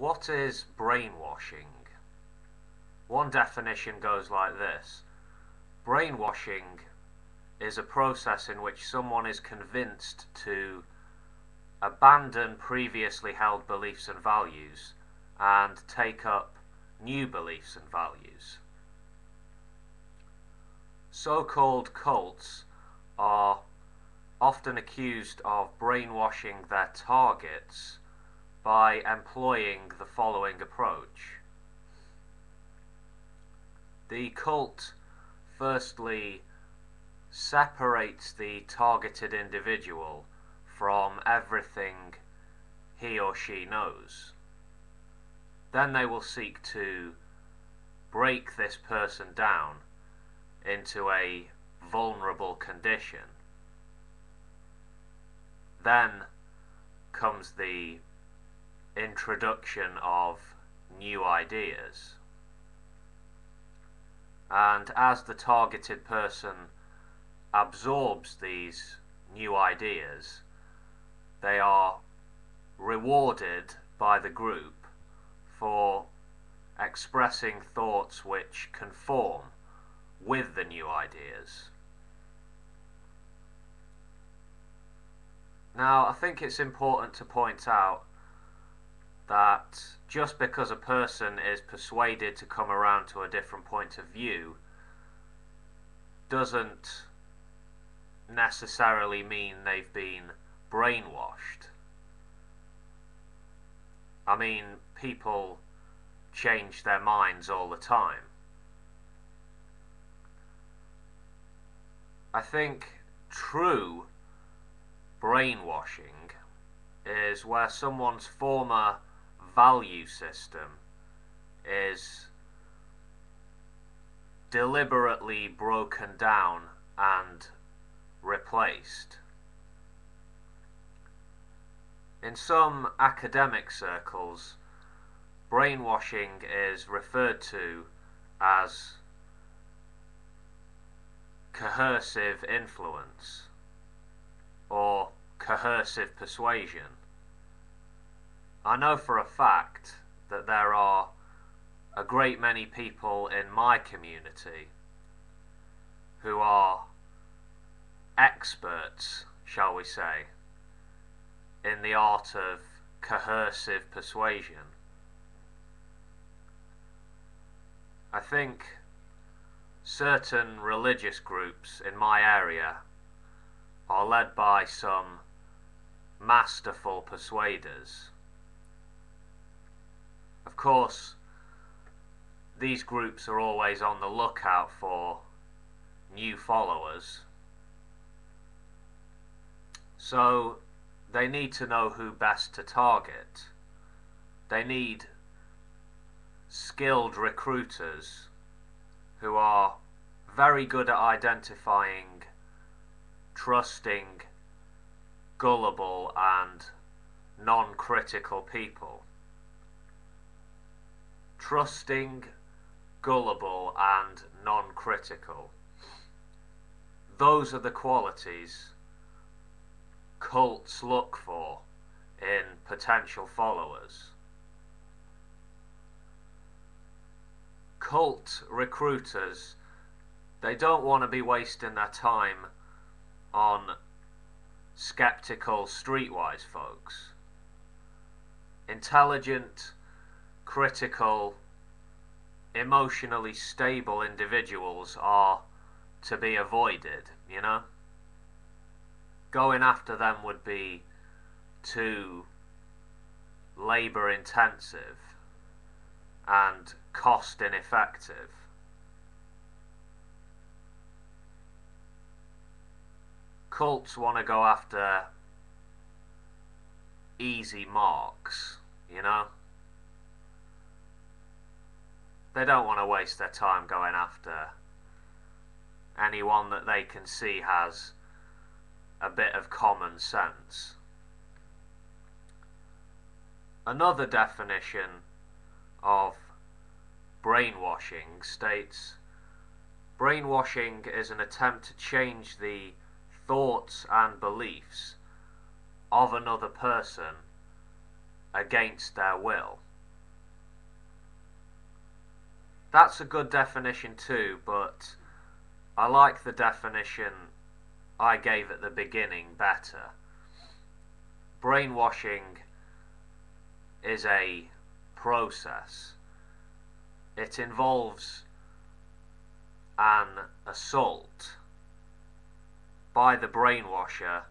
What is brainwashing? One definition goes like this. Brainwashing is a process in which someone is convinced to abandon previously held beliefs and values and take up new beliefs and values. So-called cults are often accused of brainwashing their targets by employing the following approach. The cult firstly separates the targeted individual from everything he or she knows. Then they will seek to break this person down into a vulnerable condition. Then comes the introduction of new ideas. And as the targeted person absorbs these new ideas, they are rewarded by the group for expressing thoughts which conform with the new ideas. Now, I think it's important to point out that just because a person is persuaded to come around to a different point of view doesn't necessarily mean they've been brainwashed. I mean, people change their minds all the time. I think true brainwashing is where someone's former value system is deliberately broken down and replaced. In some academic circles, brainwashing is referred to as coercive influence or coercive persuasion. I know for a fact that there are a great many people in my community who are experts, shall we say, in the art of coercive persuasion. I think certain religious groups in my area are led by some masterful persuaders. Of course, these groups are always on the lookout for new followers, so they need to know who best to target. They need skilled recruiters who are very good at identifying trusting, gullible and non-critical people. Trusting, gullible and non-critical. Those are the qualities cults look for in potential followers. Cult recruiters, they don't want to be wasting their time on skeptical streetwise folks. Intelligent, critical, emotionally stable individuals are to be avoided, you know? Going after them would be too labor intensive and cost ineffective. Cults want to go after easy marks, you know? They don't want to waste their time going after anyone that they can see has a bit of common sense. Another definition of brainwashing states, brainwashing is an attempt to change the thoughts and beliefs of another person against their will. That's a good definition too, but I like the definition I gave at the beginning better. Brainwashing is a process. It involves an assault by the brainwasher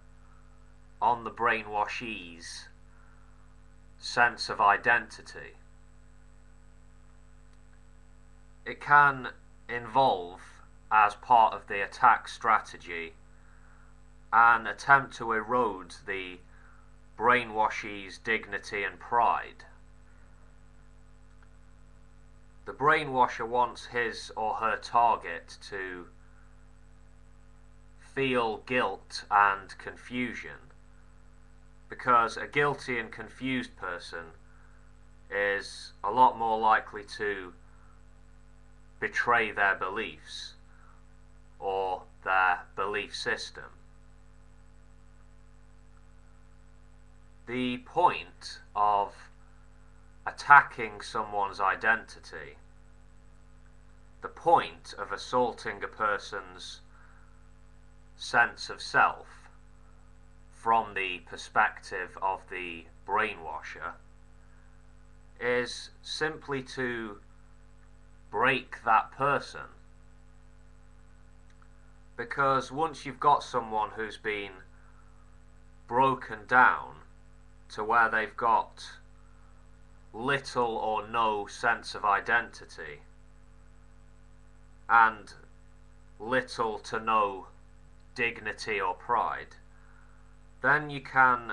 on the brainwashee's sense of identity. It can involve, as part of the attack strategy, an attempt to erode the brainwashee's dignity and pride. The brainwasher wants his or her target to feel guilt and confusion, because a guilty and confused person is a lot more likely to betray their beliefs or their belief system. The point of attacking someone's identity, the point of assaulting a person's sense of self from the perspective of the brainwasher, is simply to break that person. Because once you've got someone who's been broken down to where they've got little or no sense of identity and little to no dignity or pride, then you can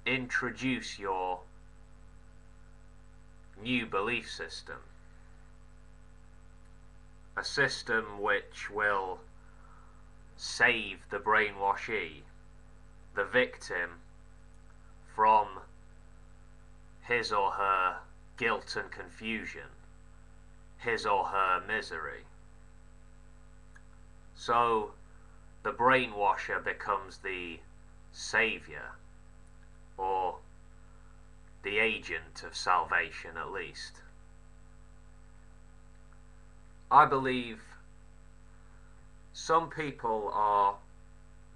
introduce your new belief system. A system which will save the brainwashee, the victim, from his or her guilt and confusion, his or her misery. So the brainwasher becomes the saviour, or the agent of salvation at least. I believe some people are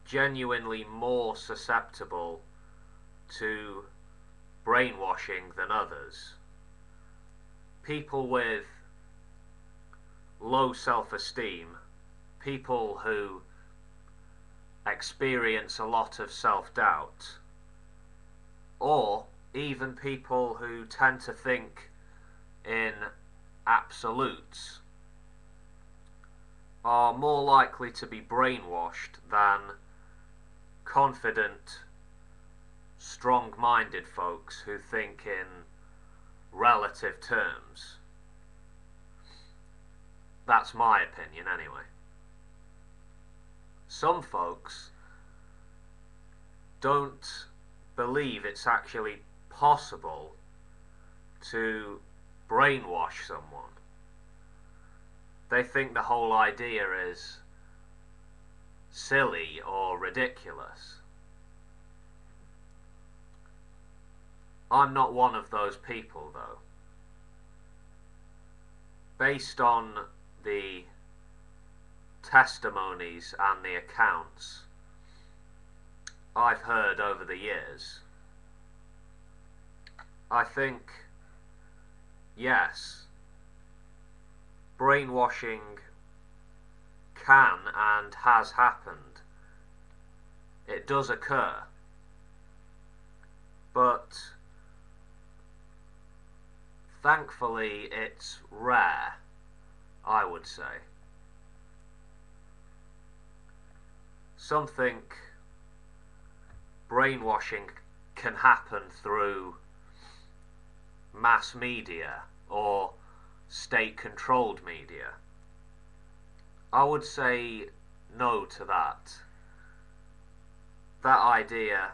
genuinely more susceptible to brainwashing than others. People with low self-esteem, people who experience a lot of self-doubt, or even people who tend to think in absolutes, are more likely to be brainwashed than confident, strong-minded folks who think in relative terms. That's my opinion anyway. Some folks don't believe it's actually possible to brainwash someone. They think the whole idea is silly or ridiculous. I'm not one of those people, though. Based on the testimonies and the accounts I've heard over the years, I think, yes, brainwashing can and has happened. It does occur. But thankfully it's rare, I would say. Something brainwashing can happen through mass media or state-controlled media. I would say no to that. That idea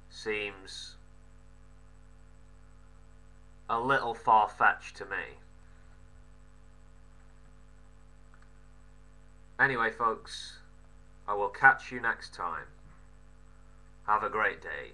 seems a little far-fetched to me. Anyway, folks, I will catch you next time. Have a great day.